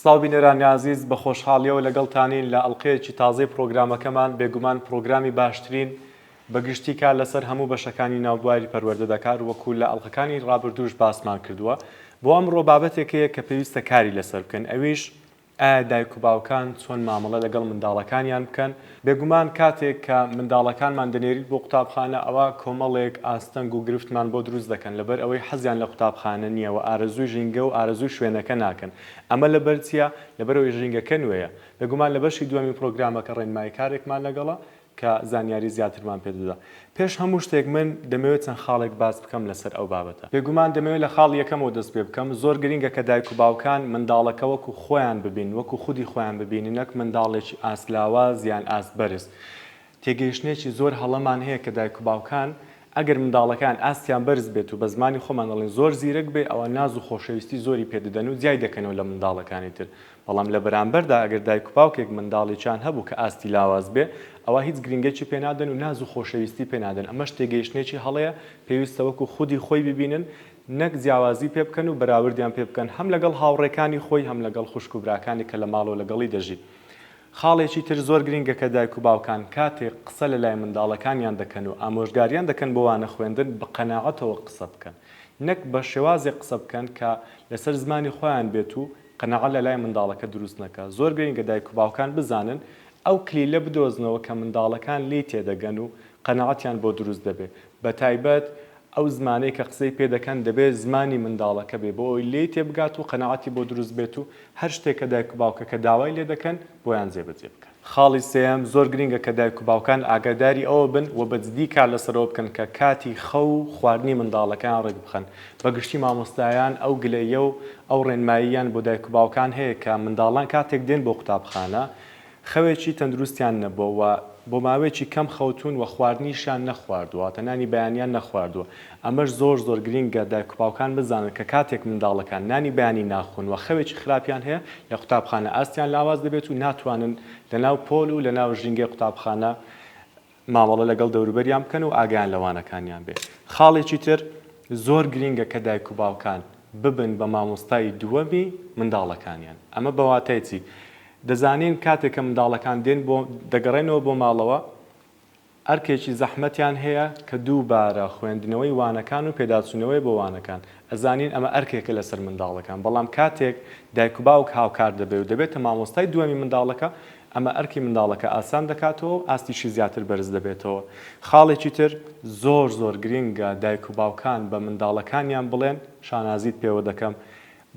سڵاو بینەرانی عزیز بە خۆشحاڵیەوە لەگەڵتانین لە ئەڵقەیەکی تازەی پرۆگرامەکەمان بێگومان پرۆگرامی باشترین بەگشتی کار لەسەر هەموو بەشەکانی ناوبواری پەروەردە دەکات وەکو لە ئەڵقەکانی ڕابردووش باسمان کردووە بۆ ئەمڕۆ بابەتێکەیە کە پێویستە کاری لەسەر بکەن ئەویش ئایا دایک و باوکان چۆن مامەڵە لەگەڵ منداڵەکانیان بکەن بێگومان کاتێک کە منداڵەکانمان دەنێریت بۆ قوتابخانە ئەوە کۆمەڵێک ئاستەنگ و گرفتمان بۆ دروست دەکەن لەبەر ئەوەی حەزیان لە قوتابخانە نییە و ئارەزووی ژینگە و ئارەزووی شوێنەکە ناکەن ئەمە لەبەر چییە لەبەرەوەی ژینگەکە نوێیە بێگومان لە بەشی دووەمی پرۆگرامەکە ڕێنمایی کارێکمان لەگەڵە کە زانیاری زیاترمان پێدەدا پێش هەموو شتێک من دەمەوێت چەند خاڵێک باس بکەم لەسەر ئەو بابەتە بێگومان دەمەوێت لە خاڵ یەکەمەوە دەست پێ بکەم زۆر گرینگە کە دایک و باوکان منداڵەکە وەکو خۆیان ببین وەکو خودی خۆیان ببینن نەک منداڵێکی ئاسلاواز یان ئاسبەرز تێگەیشتنێکی زۆر هەڵەمان هەیە کە دایک و باوکان ئەگەر منداڵەکان ئاستیان بەرز بێت و بە زمانی خۆمان دەڵێن زۆر زیرەک بێ ئەوە ناز و خۆشەویستی زۆری پێدەدەن و جیای دەکەنەوە لە منداڵەکانی تر بەڵام لە بەرامبەردا ئەگەر دایک و باوکێک منداڵێکیان هەبوو کە ئاستی لاواز بێ ئەوە هیچ گرنگێکی پێنادەن و ناز و خۆشەویستی پێنادەن ئەمەش تێگەیشتنێکی هەڵەیە پێویستە وەکو خودی خۆی ببینن نەک جیاوازی پێ بکەن و بەراوردیان پێ بکەن هەم لەگەڵ هاوڕێکانی خۆی هەم لەگەڵ خوشک و براکانی کە لە ماڵەوە لەگەڵی دەژی خاڵێکی تر زۆر گرینگە کە دایک و باوکان کاتێک قسە لە لای منداڵەکانیان دەکەن و ئامۆژگاریان دەکەن بۆ وانە خوێندن بە قەناعەتەوە قسە بکەن نەک بە شێوازێک قسە بکەن کە لەسەر زمانی خۆیان بێت و قەناعەت لە لای منداڵەکە دروست نەکە زۆر گرینگە دایک و باوکان بزانن ئەو کلیلە بدۆزنەوە کە منداڵەکان لی تێدەگەن و قەناعەتیان بۆ دروست دەبێت بە تایبەت ئەو زمانەی کە قسەی پێ دەکەن دەبێت زمانی منداڵەکە بێ بۆ ئەوی لێ تێبگات و قەناعەتی بۆ دروست بێت و هەر شتێک کە دایک و باوکەکە داوای لێ دەکەن بۆیان جێبەجێ بکەن خاڵی سێەم زۆر گرینگە کە دایک و باوکان ئاگاداری ئەوە بن و بەجددی کار لەسەرەوە بکەن کە کاتی خەو و خواردنی منداڵەکان ڕێک بخەن بەگشتی مامۆستایان ئەو گلەیە و ئەو ڕێنماییان بۆ دایک و باوکان هەیە کە منداڵان کاتێک دێن بۆ قوتابخانە خەوێکی تەندروستیان نەبووە بۆ ماوەیەکی کەم خەوتون و خواردنیشان نەخواردووە تەنانی بەیانیان نەخواردووە ئەمەش زۆر گرینگە دایک و باوکان بزانن کە کاتێک منداڵەکان نانی بەیانی ناخۆن و خەوێکی خراپیان هەیە لە قوتابخانە ئاستیان لاواز دەبێت و ناتوانن لەناو پۆل و لەناو ژینگەی قوتابخانە مامەڵە لەگەڵ دەوروبەریان بکەن و ئاگیان لەوانەکانیان بێت خاڵێکی تر زۆر گرینگە کە دایک و باوکان ببن بە مامۆستای دووەمی منداڵەکانیان ئەمە بەواتای چی دەزانین کاتێک کە منداڵەکان دێن بۆ دەگەڕێنەوە بۆ ماڵەوە ئەرکێکی زەحمەتیان هەیە کە دووبارە خوێندنەوەی وانەکان و پێداچوونەوەی بۆ وانەکان ئەزانین ئەمە ئەرکێکە لەسەر منداڵەکان بەڵام کاتێک دایک و باوک هاوکار دەبێت و دەبێتە مامۆستای دووەمی منداڵەکە ئەمە ئەرکی منداڵەکە ئاسان دەکاتەوە ئاستیشی زیاتر بەرز دەبێتەوە خاڵێکی تر زۆر گرینگە دایک و باوکان بە منداڵەکانیان بڵێن شانازیت پێوە دەکەم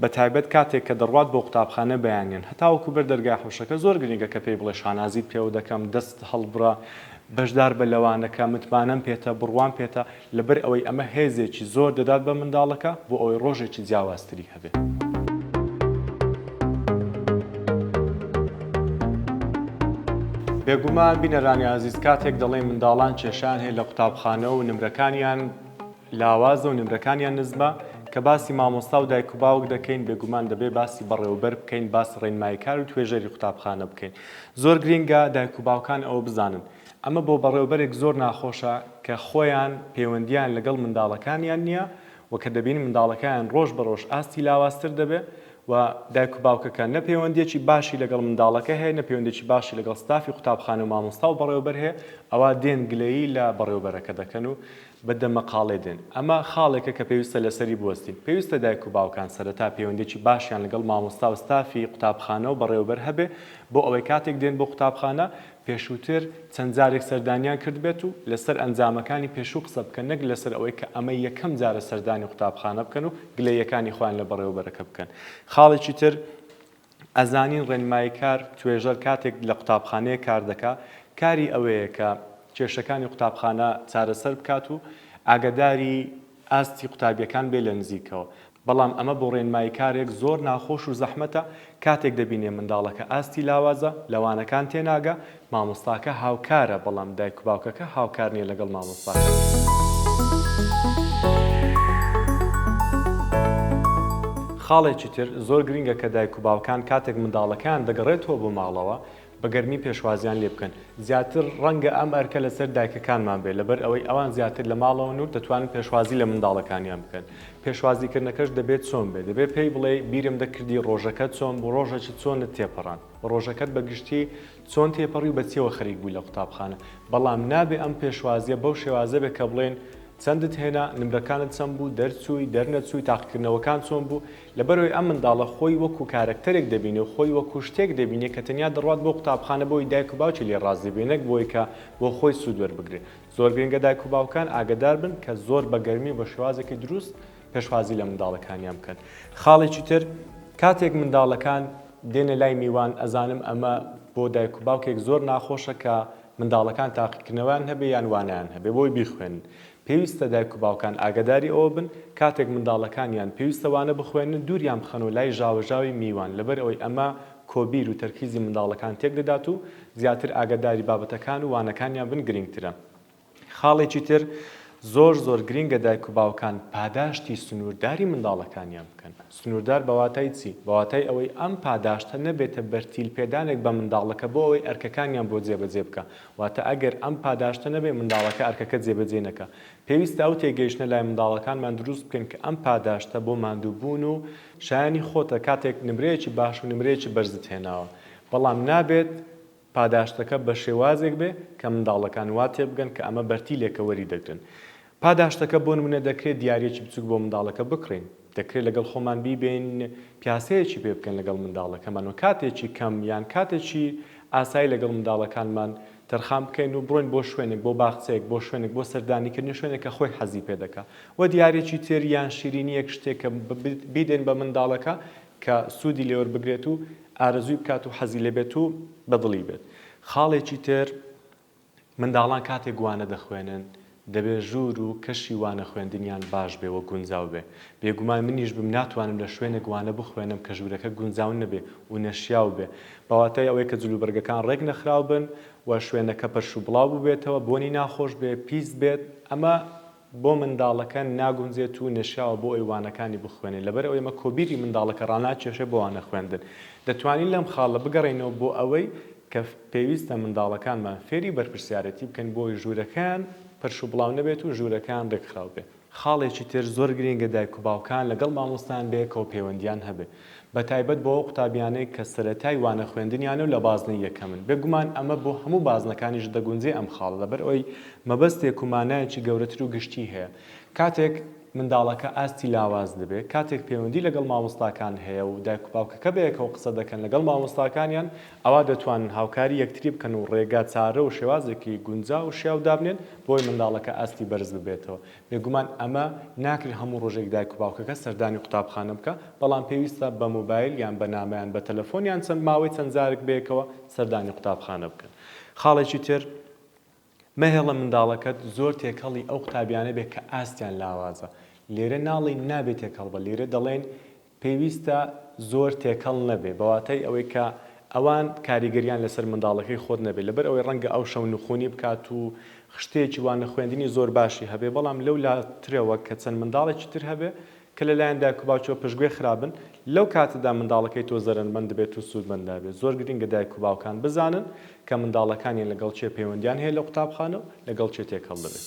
بە تایبەت کاتێک کە دەڕوات بۆ قوتابخانە بەیانێن هەتاوەکو بەر دەرگای حوشەکە زۆر گرینگە کە پێی بڵێ شانازیت پێوە دەکەم دەست هەڵبڕە بەشدار بە لەوانەکە متمانەم پێتە بڕوان پێتە لەبەر ئەوەی ئەمە هێزێکی زۆر دەدات بە منداڵەکە بۆ ئەوەی ڕۆژێکی جیاوازتری هەبێت بێگومان بینەرانی عزیز کاتێک دەڵێن منداڵان کێشان هەیە لە قوتابخانە و نمرەکانیان لاوازە و نمرەکانیان نزمە کە باسی مامۆستا و دایک و باوک دەکەین بێگومان دەبێت باسی بەڕێوەبەر بکەین باسی ڕێنمایی کار و توێژەری قوتابخانە بکەین زۆر گرینگە دایک و باوکان ئەوە بزانن ئەمە بۆ بەڕێوەبەرێک زۆر ناخۆشە کە خۆیان پەیوەندیان لەگەڵ منداڵەکانیان نییە و کە دەبین منداڵەکان ڕۆژ بە ڕۆژ ئاستی لاوازتر دەبێت و دایک و باوکەکە نە پەیوەندیەکی باشی لەگەڵ منداڵەکە هەیە نە پەیوەندێکی باشی لەگەڵ ستافی قوتابخانە و مامۆستا و بەڕێوەبەر هەیە ئەوە دێن گلەیی لە بەڕێوەبەرەکە دەکەن و بەدە مەقاڵێ دێن ئەمە خاڵێکە کە پێویستە لەسەری بوەستین پێویستە دایک و باوکان سەرەتا پەیوەندێکی باشیان لەگەڵ مامۆستا و ستافی قوتابخانە و بەڕێوەبەر هەبێ بۆ ئەوەی کاتێک دێن بۆ قوتابخانە پێشووتر چەند جارێک سەردانیان کرد بێت و لەسەر ئەنجامەکانی پێشوو قسە بکەن نەک لەسەر ئەوەی کە ئەمە یەکەم جارە سەردانی قوتابخانە بکەن و گلەیەکانی خۆیان لە بەڕێوەبەرەکە بکەن خاڵێکی تر ئەزانین ڕێنمایی کار توێژەر کاتێک لە قوتابخانەیە کار دەکات کاری ئەوەیە کە کێشەکانی قوتابخانە چارەسەر بکات و ئاگاداری ئاستی قوتابیەکان بێ لە نزیکەوە بەڵام ئەمە بۆ ڕێنمایی کارێک زۆر ناخۆش و زەحمەتە کاتێک دەبینێ منداڵەکە ئاستی لاوازە لەوانەکان تێناگە مامۆستاکە هاوکارە بەڵام دایک و باوکەکە هاوکار نیە لەگەڵ مامۆستاکە خاڵێکی تر زۆر گرینگە کە دایک و باوکان کاتێک منداڵەکان دەگەڕێتەوە بۆ ماڵەوە بەگەرمی پێشوازیان لێ بکەن زیاتر ڕەنگە ئەم ئەرکە لەسەر دایکەکانمان بێت لەبەر ئەوەی ئەوان زیاتر لە ماڵەوە و دەتوانن پێشوازی لە منداڵەکانیان بکەن پێشوازیکردنەکەش دەبێت چۆن بێت دەبێت پێی بڵێ بیرم دەکردی ڕۆژەکەت چۆن بۆ ڕۆژێکی چۆنت تێپەڕان ڕۆژەکەت بەگشتی چۆن تێپەڕی و بەچیەوە خەریک بووی لە قوتابخانە بەڵام نابێ ئەم پێشوازیە بەو شێوازە بێت کە بڵێن چەندت هێنا نمرەکانت چەند بوو دەرچووی دەرنەچووی تاقیکردنەوەکان چۆن بوو لەبەرەوەی ئەم منداڵە خۆی وەکو کارکتەرێک دەبینێ و خۆی وەکو شتێک دەبینێت کە تەنیا دەڕات بۆ قوتابخانە بۆی دایک و باوکی لێ ڕازی بێنێک بۆی کە بۆ خۆی سوود وەربگرێت زۆر گرنگە دایک و باوکان ئاگدار بن کە زۆر بەگەرمی بە شێوازێکی دروست پێشوازی لە منداڵەکانیان بکەن خاڵێکی تر کاتێک منداڵەکان دێنە لای میوان ئەزانم ئەمە بۆ دایک و باوکێک زۆر ناخۆشە کە منداڵەکان تاقیکردنەوەیان هەبێ یان وانیان هەبێ بۆی بیخوێنن پێویستە دایک و باوکان ئاگداری ئەوە بن کاتێک منداڵەکانیان پێویستەوانە بخوێنن دووریان بخەنەوە لای ژاوەژاوی میوان لەبەر ئەوەی ئەمە کۆبیر و تەرکیزی منداڵەکان تێک دەدات و زیاتر ئاگداری بابەتەکان و وانەکانیان بن گرنگترە خاڵێکی تر زۆر گرنگە دایک و باوکان پاداشتی سنوورداری منداڵەکانیان بکەن سنووردار بەواتای چی بەواتای ئەوەی ئەم پاداشتە نەبێتە بەرتیل پێدانێک بە منداڵەکە بۆ ئەوەی ئەرکەکانیان بۆ جێبەجێ بکە واتە ئەگەر ئەم پاداشتە نەبێ منداڵەکە ئەرکەکە جێبەجێ نەکە پێویستە ئەو تێگەیشتنە لای منداڵەکانمان دروست بکەن کە ئەم پاداشتە بۆ ماندووبوون و شایانی خۆتە کاتێک نمرەیەکی باش و نمرەیەکی بەرزت هێناوە بەڵام نابێت پاداشتەکە بە شێوازێک بێ کە منداڵەکان وا تێ بگەن کە ئەمە بەرتیلێکە وەری دەگرن پاداشتەکە بۆ نمونە دەکرێت دیارێکی بچووک بۆ منداڵەکە بکڕین دەکرێت لەگەڵ خۆمان بیبین پیاسەیەکی پێ بکەن لەگەڵ منداڵەکەمان و کاتێکی کەم یان کاتێکی ئاسایی لەگەڵ منداڵەکانمان تەرخان بکەین و بڕۆین بۆ شوێنێک بۆ باخچەیەک بۆ شوێنێک بۆ سەردانیکردنی شوێنێکە خۆی حەزی پێ دەکا و دیارێکی تر یان شیرینیەک شتێکە بیدێن بە منداڵەکە کە سوودی لێوە بگرێت و ئارەزووی بکات و حەزی لێ بێت و بەدڵی بێت خاڵێکی تر منداڵان کاتێک گوانە دەخوێنن دەبێ ژوور و کەشی وانە خوێندنیان باش بێ و گونجاو بێ بێگومان منیش بم ناتوانم لە شوێنێک گوانە بخوێنم کە ژوورەکە گونجاو نەبێ و نەشیاو بێ بەواتای ئەوەی کە جلوبەرگەکان ڕێک نەخراو بن و شوێنەکە پەرش و بڵاو ببێتەوە بۆنی ناخۆش بێ پیس بێت ئەمە بۆ منداڵەکە ناگونجێت و نەشیاوە بۆ ئەیوانەکانی بخوێنێت لەبەر ئەوەی ئەمە کۆبیری منداڵەکە ڕاناکێشێ بۆ وانە خوێندن دەتوانین لەم خاڵە بگەڕێنەوە بۆ ئەوەی کە پێویستە منداڵەکانمان فێری بەرپرسیارەتی بکەن بۆی ژوورەکان پەرش و بڵاو نەبێت و ژوورەکان ڕێکخراو بێت خاڵێکی تر زۆر گرنگە دایک و باوکان لەگەڵ مامۆستان بێکەوە پەیوەندیان هەبێ بە تایبەت بۆ قوتابیانەی کە سەرەتای وانە خوێندنیانە و لە بازنەی یەکەمن بێگومان ئەمە بۆ هەموو بازنەکانیش دەگونجێ ئەم خاڵە لەبەر ئەوەی مەبەستێک و مانایەکی گەورەتر و گشتی هەیە کاتێک منداڵەکە ئاستی لاواز دەبێت کاتێک پەیوەندی لەگەڵ مامۆستاکان هەیە و دایک و باوکەکە بەیەکەوە قسە دەکەن لەگەڵ مامۆستاکانیان ئەوا دەتوانن هاوکاری یەکتری بکەن و ڕێگا چارە و شێوازێکی گونجاو و شیاو دابنێن بۆی منداڵەکە ئاستی بەرز ببێتەوە بێگومان ئەمە ناکرێت هەموو ڕۆژێک دایک و باوکەکە سەردانی قوتابخانە بکە بەڵام پێویستە بە مۆبایل یان بە نامەیان بە تەلەفۆنیان چەند ماوەی چەند جارێک بێکەوە سەردانی قوتابخانە بکەن خاڵێکی تر مەهێڵە منداڵەکەت زۆر تێکەڵی ئەو قوتابیانە بێت کە ئاستیان لاوازە لێرە ناڵی نابێت تێکەڵ بە لێرە دەڵێن پێویستە زۆر تێکەڵ نەبێ بەواتای ئەوەی کە ئەوان کاریگەریان لەسەر منداڵەکەی خۆت نەبێت لەبەر ئەوەی ڕەنگە ئەو شەو نخۆنی بکات و شتێکی وانە خوێندنی زۆر باشی هەبێ بەڵام لەو لاترەوە کە چەند منداڵێکی تر هەبێ کە لەلایەن دایک و باوکەوە پشتگوێ خرابن لەو کاتەدا منداڵەکەی تۆ زەرمەند دەبێت و سوودمەند دەبێت زۆر گرنگە دایک و باوکان بزانن کە منداڵەکانیان لەگەڵ چێ پەیوەندیان هەیە لە قوتابخانە و لەگەڵ چێ تێکەڵ دەبێت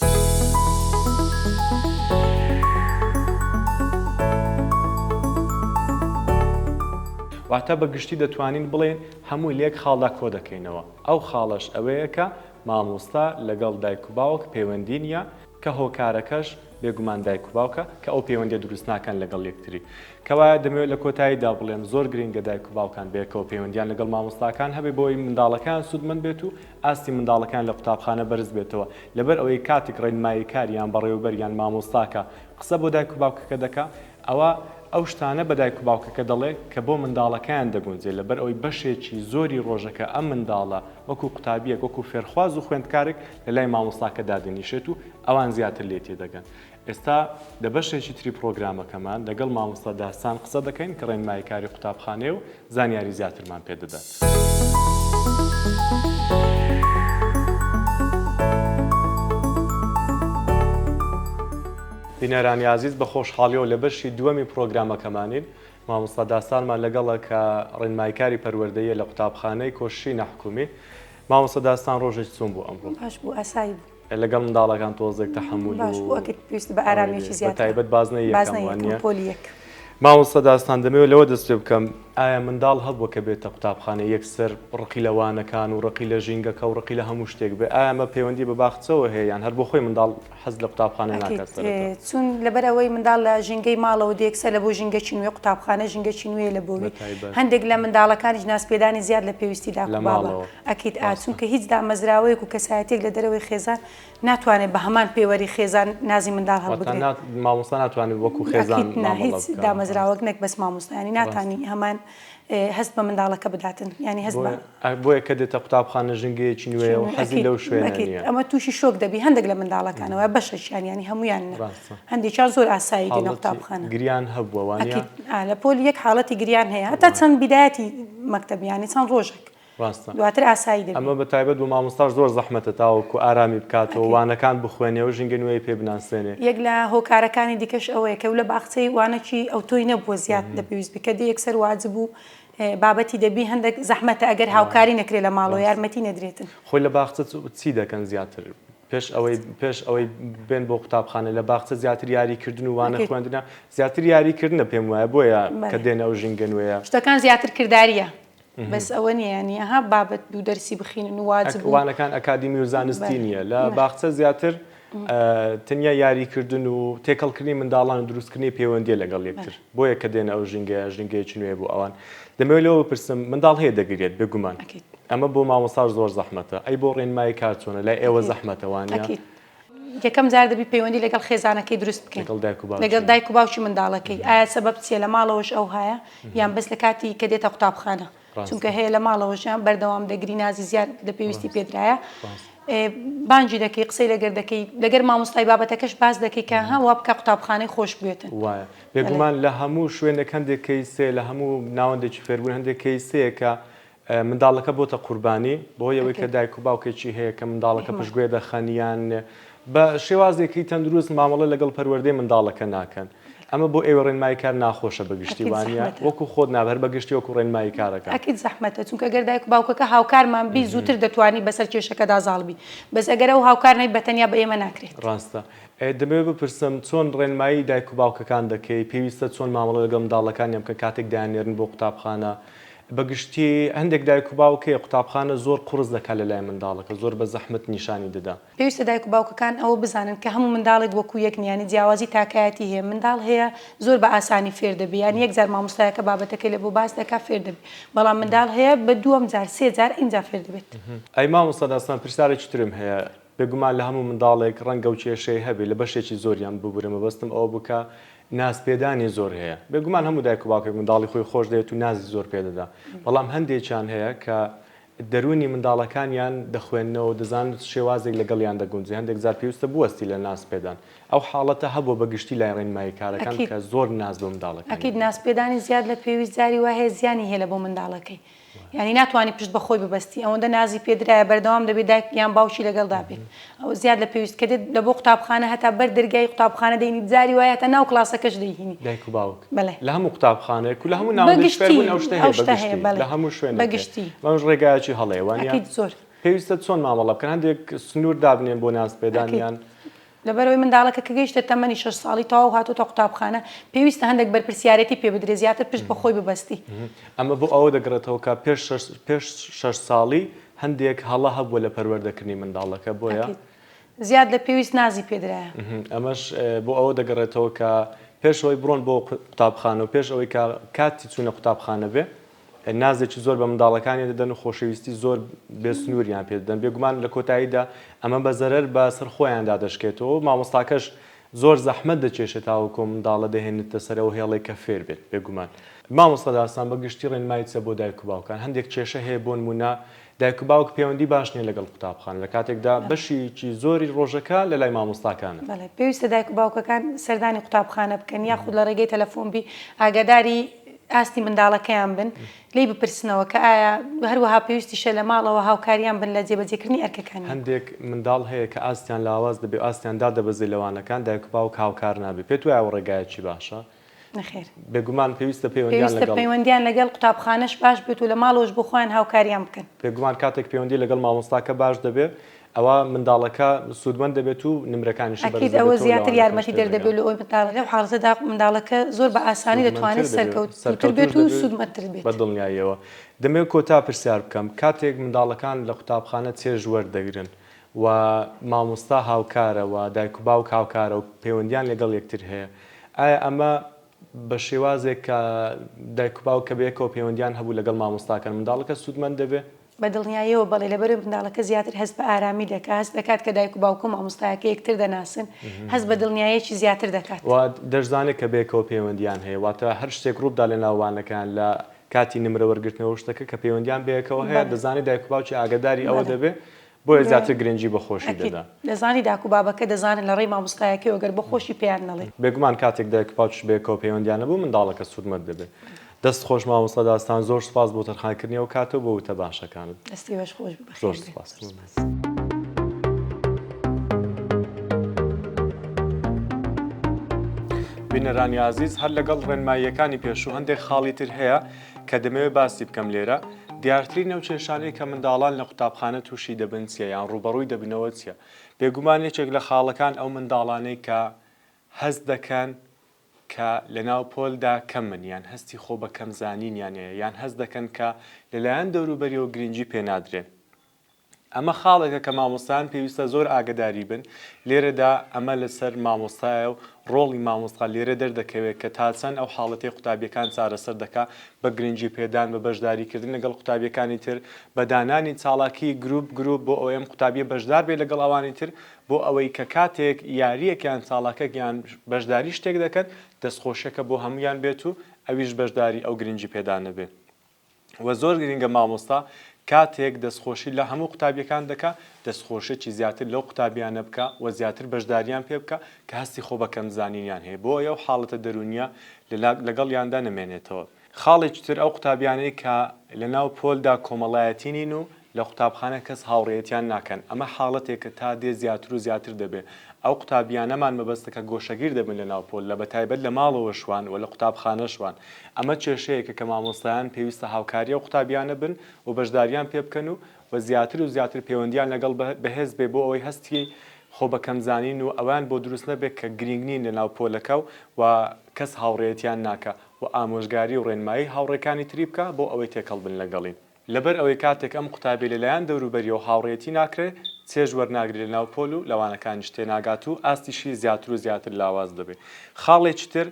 واتە بەگشتی دەتوانین بڵێن هەمووی لێک خاڵدا کۆ دەکەینەوە ئەو خاڵش ئەوەیە کە مامۆستا لەگەڵ دایک و باوک پەیوەندی نییە کە هۆکارەکەش بێگومان دایک و باوکە کە ئەو پەیوەندی دروست ناکەن لەگەڵ یەکتری کەوایە دەمەوێت لە کۆتاییدا بڵێم زۆر گرنگە دایک و باوکان بێکەوە پەیوەندیان لەگەڵ مامۆستاکان هەبێ بۆی منداڵەکان سوودمەند بێت و ئاستی منداڵەکان لە قوتابخانە بەرز بێتەوە لەبەر ئەوەی کاتێک ڕێنمایی کاریان بەڕێوەبەر یان مامۆستاکە قسە بۆ دایک و باوکەکە دەکا ئەوە ئەو شتانە بە دایک و باوکەکە دەڵێ کە بۆ منداڵەکان دەگونجێت لەبەر ئەوەی بەشێکی زۆری ڕۆژەکە ئەم منداڵە وەکو قوتابیەک وەکو فێرخواز و خوێندکارێک لە لای مامۆستاکە دادەنیشێت و ئەوان زیاتر لێ تێدەگەن ئێستا لە بەشێکی تری پرۆگرامەکەمان لەگەڵ مامۆستا داستان قسە دەکەین کە ڕێنماییکاری قوتابخانەیە و زانیاری زیاترمان پێدەدات. بینەرانی عزیز بە خۆشحاڵیەوە لە بەشی دووەمی پرۆگرامەکەمانین مامۆستا داستانمان لەگەڵە کە ڕێنماییکاری پەروەردەیە لە قوتابخانەی کۆششی نەحکومی. مامۆستا داستان ڕۆژێک چۆن بوو ئەمڕۆ؟ باش بوو، ئاسایی بوو. لەگەڵ منداڵەکان تۆزێک تەحەموول باش بوو، ئەگەر پێویست بە ئارامێکی زیاتر تایبەت بازنەی بازنەیەکەم پۆلی یەک. مامۆستا داستان دەمەوێت لەوە دەست پێ بکەم ئایا منداڵ هەبووە کە بێتە قوتابخانە یەکسەر ڕقی لەوانەکان و ڕقی لە ژینگەکە و ڕقی لە هەموو شتێک بێ ئایا ئەمە پەیوەندی بە باخچەوە هەیە یان هەر بۆ خۆی منداڵ حەز لە قوتابخانە ناکات؟ چون لەبەرەوەی منداڵ لە ژینگەی ماڵەوە دێکسەر لە بۆ ژینگەی نوێ قوتابخانە ژینگەی نوێ لە بۆوی هەندێک لە منداڵەکانیش ناسپێدانی زیاد لە پێویستیدا باڵەوە ئەکید چونکە هیچ دامەزراوەیەک و کەسایەتێک لە دەرەوەی خێزان ناتوانێت بە هەمان پێوەری خێزان نازی منداڵ هەڵبگرێت. مامۆستا ناتوانێت وەکو خێزان هیچ دامەزراوەک نەک بەس مامۆستایانی ناتانی هەمان هەست بە منداڵەکە بداتن ینی هەست بۆیە کە دێتە قوتابخانە ژنگەیەکی نوێ و حەزی لەو شوێنە ئەمە تووشی شۆک دەبی هەندێک لە منداڵەکانەوە بەشەشیان ینی هەمویان هەندێکیان زۆر ئاسایی دێنە قوتابخانە گریان هەبووە لە پۆلی یەک حاڵەتی گریان هەیە هەتا چەند بیدایەتی مەکتەبیانی چەند ڕۆژێک دواتر ئاسایی دەبێت. ئەمە بە تایبەت بۆ مامۆستاش زۆر زەحمەتە تاوەکو ئارامی بکاتەوە وانەکان بخوێنێەوە ژینگە نوێی پێ بناسێنێ. یەک لە هۆکارەکانی دیکەش ئەوەیە کە لە باخچەی وانەکی ئەو تۆی نەبووە زیاد دەپێویست بکە دی یەکسەر واجب بوو بابەتی دەبی هەندێک زەحمەتە ئەگەر هاوکاری نەکرێت لە ماڵەوە یارمەتی نەدرێتن. خۆی لە باخچە چی دەکەن زیاتر؟ پێش ئەوەی بێن بۆ قوتابخانە لە باخچە زیاتر یاریکردن و وانە خوێندنە زیاتر یاریکردنە پێم وایە بۆیە کە دێنە ئەو ژینگە نوێیە. شتەکان زیاتر کرداریە. بەس ئەوە نییە ها بابەت دوو دەرسی بخینن و واجب وانەکان ئەکادیمی و زانستی نییە لە باخچە زیاتر تەنیا یاریکردن و تێکەڵکردنی منداڵان و دروستکردنی پەیوەندیە لەگەڵ یەکتر بۆیە کە دێنە ئەو ژینگەیەکی نوێ بوو ئەوان دەمەوێت لەوە بپرسم منداڵ هەیە دەگرێت بێگومان ئەمە بۆ مامۆستاش زۆر زەحمەتە ئەی بۆ ڕێنمایی کار چۆنە لای ئێوە زەحمەتەوانە یەکەم جار دەبی پەیوەندی لەگەڵ خێزانەکەی دروست بکەین لەگەڵ دایک و باوکی منداڵەکەی ئایا سەبەب چیە لە ماڵەوەش ئەو هەیە یان بەس لە کاتی کە دێتە قوتابخانە چونکە هەیە لە ماڵەوەژیان بەردەوام دەگری نازی زیاد لە پێویستی پێدرایە بانجی دەکەی قسەی لەگەر دەکەی لەگەر مامۆستای بابەتەکەش باز دەکەی کە وا بکە قوتابخانەی خۆش بێتن وایە بێگومان لە هەموو شوێنێک هەندێک کەیسێ لە هەموو ناوەندێکی فێربوون هەندێک کەیسەیە کە منداڵەکە بۆتە قوربانی بۆیەوەی کە دایک و باوکێکی هەیە کە منداڵەکە پشتگوێ دەخەنیان بە شێوازێکی تەندروست مامەڵە لەگەڵ پەروەردەی منداڵەکە ناکەن. ئەمە بۆ ئێوە ڕێنمایی کار ناخۆشە بەگشتی وانە وەکو خۆت نابەر بەگشتی وەکو ڕێنمایی کارەکە. ئەکید زەحمەتە چونکە ئەگەر دایک و باوکەکە هاوکارمان بی زووتر دەتوانی بەسەر کێشەکەدا زاڵبی بەس ئەگەر ئەو هاوکار نەی بەتەنیا بە ئێمە ناکرێت. ڕاستە دەبێت بپرسم چۆن ڕێنمایی دایک و باوکەکان دەکەی پێویستە چۆن مامەڵە لەگەڵ منداڵەکانیان کە کاتێک دایانێرن بۆ قوتابخانە بەگشتی هەندێک دایک و باوکەیە قوتابخانە زۆر قورس دەکات لە لای منداڵەکە زۆر بە زەحمەت نیشانی دەدا. پێویستە دایک و باوکەکان ئەوە بزانن کە هەموو منداڵێک وەکو یەک نیانی جیاوازی تاکایەتی هەیە منداڵ هەیە زۆر بە ئاسانی فێر دەبی یان یەک جار مامۆستایەکە بابەتەکەی لە بۆ باس دەکات فێر دەبی بەڵام منداڵ هەیە بە دووەم جار سێ جار ئینجا فێر دەبێت. ئەی مامۆستا داستان پرسیارێکی ترم هەیە بێگومان لە هەموو منداڵێک ڕەنگە و کێشەی هەبێت لە بەشێکی زۆریان ببورە مەبەستم ئەوە بکە ناسپێدانی زۆر هەیە بێگومان هەموو دایک و باوکێک منداڵی خۆی خۆش دەوێت و نازی زۆر پێدەدا بەڵام هەندێکیان هەیە کە دەرونی منداڵەکانیان دەخوێنەوە دەزانن شێوازێک لەگەڵیان دەگونجێ هەندێک زار پێویستە بوەستی لە ناسپێدان ئەو حاڵەتە هەبووە بەگشتی لای ڕێنمایی کارەکان کە زۆر ناز بە منداڵەکان ئەکید ناسپێدانی زیاد لە پێویست جاری وایە زیانی هەیە لە بۆ منداڵەکەی یعنی ناتوانانی پشت بەخۆی ببەستی ئەوەندە نازی پێدرایە بەردەوام دەبێت دایک یان باوکی لەگەڵدا بێت ئەو زیاد لە پێویست کە دێت لە بۆ قوتابخانە هەتا بەر دەرگای قوتابخانە دەینی جاری وایە تا ناو کلاسەکەش دەیهینی دایک و باوک بەڵێ لە هەموو قوتابخانەیەک و لە هەموو ناوەندێک فێربوون ئەو شتە هەیە لە هەموو شوێنێک بەگشتی مەش ڕێگایەکی هەڵەیە وانە زۆر پێویستە چۆن مامەڵە بکەن هەندێک سنوور دابنێن بۆ ناسپێدانیان لەبەرەوەی منداڵەکە کە گەیشتە تەمەنی 6 ساڵی تەواو هاتووەتە قوتابخانە پێویستە هەندێک بەرپرسیارەتی پێ بدرێ زیاتر پشت بەخۆی ببەستی ئەمە بۆ ئەوە دەگرێتەوە کە پێش 6 ساڵی هەندێک هەڵە هەبووە لە پەروەردەکردنی منداڵەکە بۆیە زیاد لە پێویست نازی پێدرایە ئەمەش بۆ ئەوە دەگەڕێتەوە کە پێشەوەی بڕۆن بۆ قوتابخانە و پێش ئەوەی کاتی چوونە قوتابخانە بێ نازێکی زۆر بە منداڵەکانی دەدەن و خۆشەویستی زۆر بێسنووریان پێدەن بێگومان لە کۆتاییدا ئەمە بە زەرەر بە سەر خۆیاندا دەشکێتەوە مامۆستاکەش زۆر زەحمەت دەچێشێت تاوەکۆ منداڵە دەهێنێتە سەرەوە هێڵێک کە فێر بێت بێگومان مامۆستا داستان بەگشتی ڕێنمایی چە بۆ دایک و باوکان هەندێک کێشە هەیە بۆ نمونە دایک و باوک پەیوەندی باش نییە لەگەڵ قوتابخانە لە کاتێکدا بەشێکی زۆری ڕۆژەکە لە لای مامۆستاکانە پێویستە دایک و باوکەکان سەردانی قوتابخانە بکەن یاخود لە ڕێگەی تەلەفۆن بی ئاگاداری ئاستی منداڵەکەیان بن لی بپرسنەوە کە ئایا هەروەها پێویستیشە لە ماڵەوە هاوکاریان بن لە جێبەجێکردنی ئەرکەکانی هەندێک منداڵ هەیە کە ئاستیان لاواز دەبێت ئاستیاندا دەبەزێ لەوانەکان دایک و باوک هاوکار نابێت پێت وایە ڕێگایەکی باشە نەخێر بێگومان پێویستە پەیوەندیان لەگەڵ قوتابخانەش باش بێت و لە ماڵەوەش بخۆیان هاوکاریان بکەن بێگومان کاتێک پەیوەندی لەگەڵ مامۆستاکە باش دەبێت ئەوە منداڵەکە سوودمەند دەبێت و نمرەکانیش ئەکید ئەوە زیاتر یارمەتی دەردەبێت لە ئەوی منداڵەکە و حاڵەتەدا منداڵەکە زۆر بە ئاسانی دەتوانێت سەرکەوتووتر بێت و سوودمەندتر بێت بە دڵنیاییەوە دەمێت کۆتا پرسیار بکەم کاتێک منداڵەکان لە قوتابخانە چێژ وەردەگرن و مامۆستا هاوکارەوە دایک و باوک هاوکارە و پەیوەندیان لەگەڵ یەکتر هەیە ئایا ئەمە بە شێوازێک کە دایک و باوک کە بەیەکەوە پەیوەندیان هەبوو لەگەڵ مامۆستاکان منداڵەکە سوودمەند دەبێت بە دڵنیاییەوە بەڵێ لەبەر منداڵەکە زیاتر هەست بە ئارامی دەکات هەست دەکات کە دایک و باوک و مامۆستایەکە یەکتر دەناسن هەست بە دڵنیاییەکی زیاتر دەکات و دەشزانێت کە بەیەکەوە پەیوەندیان هەیە واتە هەر شتێک ڕووبدا لە ناوانەکان لە کاتی نمرە وەرگرتنەوە شتەکە کە پەیوەندیان بەیەکەوە هەیە دەزانێت دایک و باوکی ئاگاداری ئەوە دەبێت بۆیە زیاتر گرنگی بە خۆشی دەدا دەزانی داک و بابەکە دەزانن لە ڕێی مامۆستایەکەی ئەگەر بە خۆشی پێیان نەڵێ بێگومان کاتێک دایک و باوکش بەیەکەوە پەیوەندیان نەبوو منداڵەکە سوودمەند دەبێت دەست خۆش مامۆستا داستان زۆر سپاس بۆ تەرخانکردنیەوە کاتەوە بۆ وتە باشەکانت دەستی بەش خۆش زۆر سپاس بینەرانی عزیز هەر لەگەڵ ڕێنماییەکانی پێشوو هەندێک خاڵی تر هەیە کە دەمەوێت باسی بکەم لێرە دیارترین نەوچێشانەی کە منداڵان لە قوتابخانە تووشی دەبن چیە یان ڕوبەڕووی دەبنەوە چیە بێگومان یەکێک لە خاڵەکان ئەو منداڵانەی کە هەست دەکەن کە لە ناو پۆلدا کەمن یان هەستی خۆ بە کەمزانینیانەیە یان هەست دەکەن کە لەلایەن دەوروبەریەوە گرنگی پێنادرێن ئەمە خاڵێکە کە مامۆستایان پێویستە زۆر ئاگداری بن لێرەدا ئەمە لەسەر مامۆستایە و ڕۆڵی مامۆستا لێرە دەردەکەوێت کە تا چەند ئەو حاڵەتی قوتابیەکان چارەسەر دەکات بە گرنگی پێدان بە بەشداریکردن لەگەڵ قوتابیەکانی تر بە دانانی چاڵاکی گروپ بۆ ئەوەی ئەم قوتابیە بەشدار بێت لەگەڵ ئەوانی تر بۆ ئەوەی کە کاتێک یاریەکیان چاڵاکەیان بەشداری شتێک دەکەن دەستخۆشەکە بۆ هەمویان بێت و ئەویش بەشداری ئەو گرنگی پێدان نەبێت وە زۆر گرنگە مامۆستا کاتێک دەستخۆشی لە هەموو قوتابیەکان دەکات دەستخۆشێکی زیاتر لەو قوتابیانە بکە و زیاتر بەشداریان پێ بکە کە هەستی خۆ بە کەمزانینیان هەیە بۆ ئەو حاڵەتە دەرونیە لەگەڵ یاندا نمێنێتەوە خاڵێکی تر ئەو قوتابیانەی کە لە ناو پۆلدا کۆمەڵایەتی نین و لە قوتابخانە کەس هاوڕێیەتیان ناکەن ئەمە حاڵەتێکە تا دێ زیاتر و زیاتر دەبێت ئەو قوتابیانەمان مەبەستەکە گۆشەگیر دەبن لە ناو پۆل لە بەتایبەت لە ماڵەوە شوان و لە قوتابخانە شوان ئەمە کێشەیەکە کە مامۆستایان پێویستە هاوکاریە و قوتابیانە بن و بەشداریان پێ بکەن و زیاتر و زیاتر پەیوەندیان لەگەڵ بەهێز بێ بۆ ئەوەی هەستی خۆ بە کەمزانین و ئەوان بۆ دروست نەبێت کە گرنگ نین لە ناو پۆلەکە و کەس هاوڕێیەتیان ناکە و ئامۆژگاری و ڕێنمایی هاوڕێکانی تری بکە بۆ ئەوەی تێکەڵ بن لەگەڵین لەبەر ئەوەی کاتێک ئەم قوتابی لەلایەن دەوروبەریەوە هاوڕێتی ناکرێت چێژ وەرناگری لە ناو پۆل و لەوانەکانی شتێ ناگات و ئاستیشی زیاتر و زیاتر لاواز دەبێت خاڵێکی تر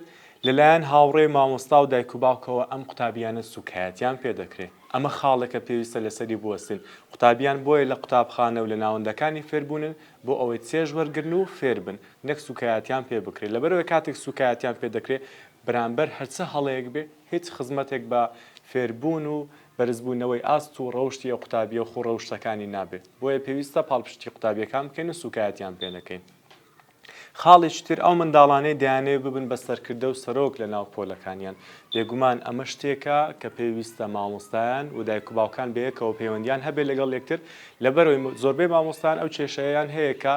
لەلایەن هاوڕێ مامۆستا و دایک و باوکەوە ئەم قوتابیانە سوکایەتیان پێدەکرێت ئەمە خاڵێکە پێویستە لەسەری بوەستن قوتابیان بۆیە لە قوتابخانە و لە ناوەندەکانی فێربوونن بۆ ئەوەی چێژ وەرگرن و فێر بن نەک سوکایەتیان پێ بکرێت لەبەرەوەی کاتێک سوکایەتیان پێ دەکرێت بەرامبەر هەرچە هەڵەیەک بێ هیچ خزمەتێک بە فێربوون و بەرزبوونەوەی ئاست و ڕەوشتی ئەو قوتابیە و خۆ ڕەوشتەکانی نابێت بۆیە پێویستە پاڵپشتی قوتابیەکان بکەین و سوکایەتیان پێ نەکەین خاڵێکی تر ئەو منداڵانەی دەیانەوێت ببن بە سەرکردە و سەرۆک لە ناو پۆلەکانیان بێگومان ئەمە شتێکە کە پێویستە مامۆستایان و دایک و باوکان بەیەکەوە پەیوەندیان هەبێت لەگەڵ یەکتر لەبەرەوەی زۆربەی مامۆستایان ئەو کێشەیان هەیە کە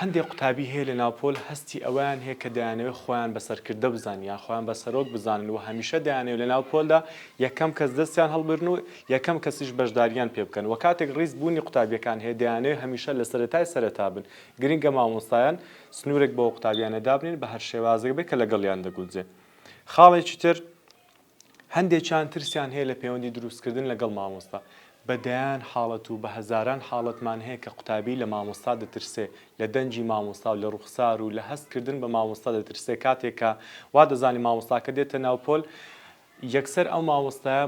هەندێک قوتابی هەیە لە ناوپۆل هەستی ئەویان هەیە کە دەیانەوێت خۆیان بەسەرکردە بزانیان خۆیان بە سەرۆک بزانن و هەمیشە دەیانەوێت لە ناوپۆلدا یەکەم کەس دەستیان هەڵبرن و یەکەم کەسیش بەشداریان پێ بکەن و کاتێک ڕیز بوونی قوتابیەکان هەیە دەیانەوێت هەمیشە لە سەرەتای سەرەتا بن گرنگە مامۆستایان سنوورێک بۆ قوتابیانە دابنین بە هەر شێوازێک بێت کە لەگەڵیان دەگونجێ خاڵێکی تر هەندێکیان ترسیان هەیە لە پەیوەندی دروستکردن لەگەڵ مامۆستا بەدەیان حاڵەت و بە هەزاران حاڵەتمان هەیە کە قوتابی لە مامۆستا دەترسێ لە دەنجی مامۆستا و لە ڕوخسار و لە هەستکردن بە مامۆستا دەترسێ کاتێکە وا دەزانی مامۆستاکە دێتە ناوپۆل یەکسەر ئەو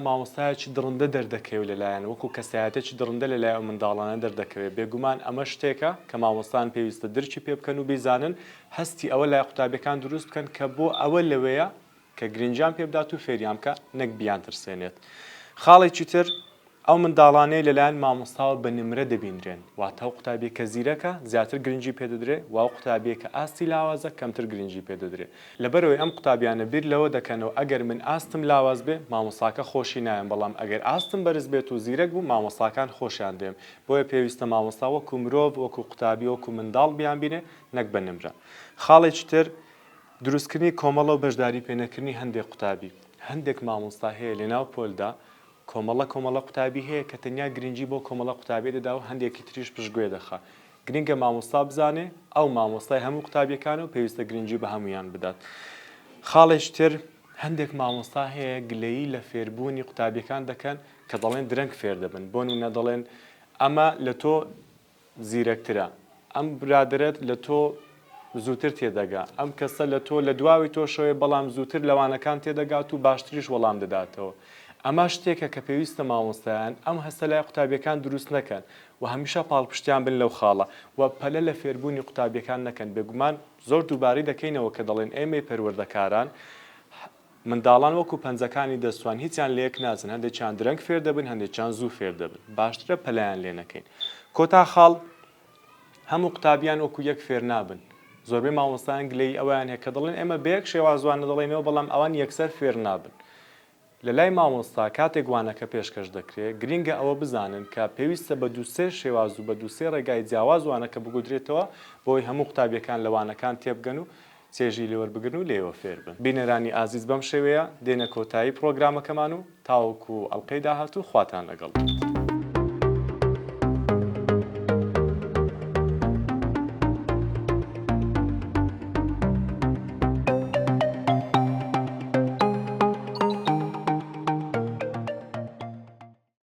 مامۆستایەکی دڕندە دەردەکەوێت لەلایەن وەکو کەسایەتێکی دڕندە لەلایەن منداڵانە دەردەکەوێت بێگومان ئەمە شتێکە کە مامۆستان پێویستە درکی پێ بکەن و بیزانن هەستی ئەوە لای قوتابیەکان دروست بکەن کە بۆ ئەوە لەوەیە کە گرنجیان پێ بدات و فێریان بکە نەک بیان ترسێنێت خاڵێکی تر ئەو منداڵانەی لەلایەن مامۆستاوە بە نمرە دەبینرێن واتە ئەو قوتابی کە زیرەکە زیاتر گرنگی پێدەدرێت و ئەو قوتابیە کە ئاستی لاوازە کەمتر گرنگی پێدەدرێت لەبەرەوەی ئەم قوتابیانە بیر لەوە دەکەنەوە ئەگەر من ئاستم لاواز بێ مامۆستاکە خۆشی نایەن بەڵام ئەگەر ئاستم بەرز بێت و زیرەک بوو مامۆستاکان خۆشیان دێم بۆیە پێویستە مامۆستا وەکو مرۆڤ وەکو قوتابی وەکو منداڵ بیان بینێ نەک بە نمرە خاڵێکی تر دروستکردنی کۆمەڵە و بەشداری پێنەکردنی هەندێک قوتابی هەندێک مامۆستا هەیە لەناو پۆلدا کۆمەڵە قوتابی هەیە کە تەنیا گرنگی بۆ کۆمەڵە قوتابی دەدا و هەندێکی تریش پشتگوێ دەخا گرنگە مامۆستا بزانێ ئەو مامۆستای هەموو قوتابیەکان و پێویستە گرنگی بە هەمویان بدات خاڵێش تر هەندێک مامۆستا هەیە گلەیی لە فێربوونی قوتابیەکان دەکەن کە دەڵێن درەنگ فێر دەبن بۆ نمونە دەڵێن ئەمە لە تۆ زیرەکترە ئەم برادرت لە تۆ زووتر تێدەگا ئەم کەسە لە تۆ لە دواوی تۆ شەوێ بەڵام زووتر لەوانەکان تێدەگات و باشتریش وەڵام دەداتەوە ئەمە شتێکە کە پێویستە مامۆستایان ئەم هەستە لای قوتابیەکان دروست نەکەن و هەمیشە پاڵپشتیان بن لەو خاڵە و پەلە لە فێربوونی قوتابیەکان نەکەن بێگومان زۆر دووباری دەکەینەوە کە دەڵێن ئێمەی پەروەردەکاران منداڵان وەکو پەنجەکانی دەستوان هیچیان لە یەک نازن هەندێکیان درەنگ فێر دەبن هەندێکیان زوو فێر دەبن باشترە پەلایان لێ نەکەین کۆتا خاڵ هەموو قوتابیان وەکو یەک فێر نابن زۆربەی مامۆستایان گلەی ئەویان هەیە کە دەڵێن ئێمە بەیەک شێوازوانە دەڵێنەوە بەڵام ئەوان یەکسەر فێر نابن لە لای مامۆستا کاتێک وانەکە پێشکەش دەکرێت گرینگە ئەوە بزانن کە پێویستە بە دووسێ شێواز و بە دووسێ ڕێگای جیاواز وانەکە بگودرێتەوە بۆی هەموو قوتابیەکان لە وانەکان تێبگەن و چێژی لێوەربگرن و لێوە فێر بن بینەرانی ئازیز بەم شێوەیە دێنە کۆتایی پرۆگرامەکەمان و تاوەکو ئەڵقەی داهاتوو خواتان لەگەڵ